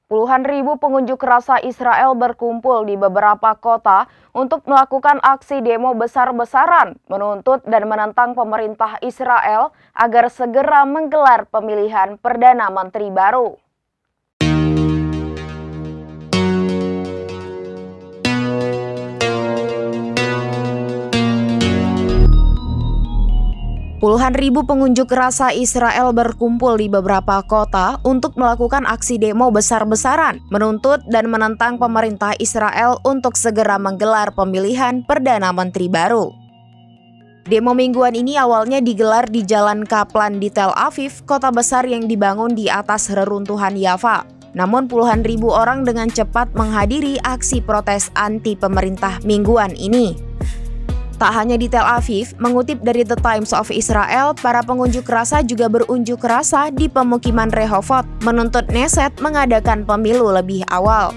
Puluhan ribu pengunjuk rasa Israel berkumpul di beberapa kota untuk melakukan aksi demo besar-besaran, menuntut dan menentang pemerintah Israel agar segera menggelar pemilihan Perdana Menteri baru. Puluhan ribu pengunjuk rasa Israel berkumpul di beberapa kota untuk melakukan aksi demo besar-besaran, menuntut dan menentang pemerintah Israel untuk segera menggelar pemilihan Perdana Menteri baru. Demo mingguan ini awalnya digelar di Jalan Kaplan di Tel Aviv, kota besar yang dibangun di atas reruntuhan Yafa. Namun puluhan ribu orang dengan cepat menghadiri aksi protes anti pemerintah mingguan ini. Tak hanya di Tel Aviv, mengutip dari The Times of Israel, para pengunjuk rasa juga berunjuk rasa di pemukiman Rehovot, menuntut Knesset mengadakan pemilu lebih awal.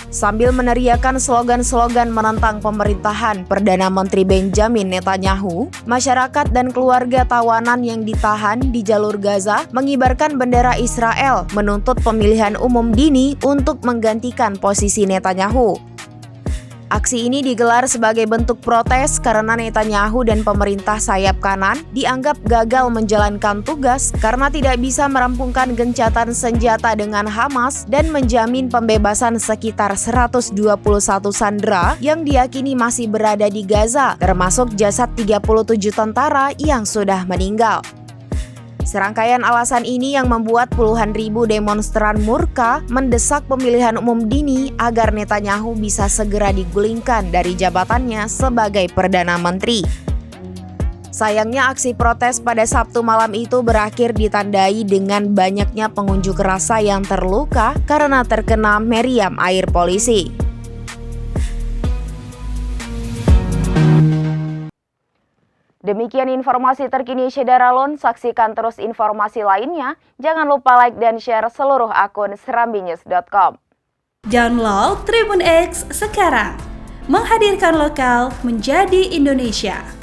Sambil meneriakan slogan-slogan menentang pemerintahan Perdana Menteri Benjamin Netanyahu, masyarakat dan keluarga tawanan yang ditahan di jalur Gaza mengibarkan bendera Israel, menuntut pemilihan umum dini untuk menggantikan posisi Netanyahu. Aksi ini digelar sebagai bentuk protes karena Netanyahu dan pemerintah sayap kanan dianggap gagal menjalankan tugas karena tidak bisa merampungkan gencatan senjata dengan Hamas dan menjamin pembebasan sekitar 121 sandera yang diyakini masih berada di Gaza, termasuk jasad 37 tentara yang sudah meninggal. Serangkaian alasan ini yang membuat puluhan ribu demonstran murka mendesak pemilihan umum dini agar Netanyahu bisa segera digulingkan dari jabatannya sebagai Perdana Menteri. Sayangnya aksi protes pada Sabtu malam itu berakhir ditandai dengan banyaknya pengunjuk rasa yang terluka karena terkena meriam air polisi. Demikian informasi terkini Syederalun, saksikan terus informasi lainnya. Jangan lupa like dan share seluruh akun serambinews.com. Download Tribun X sekarang, menghadirkan lokal menjadi Indonesia.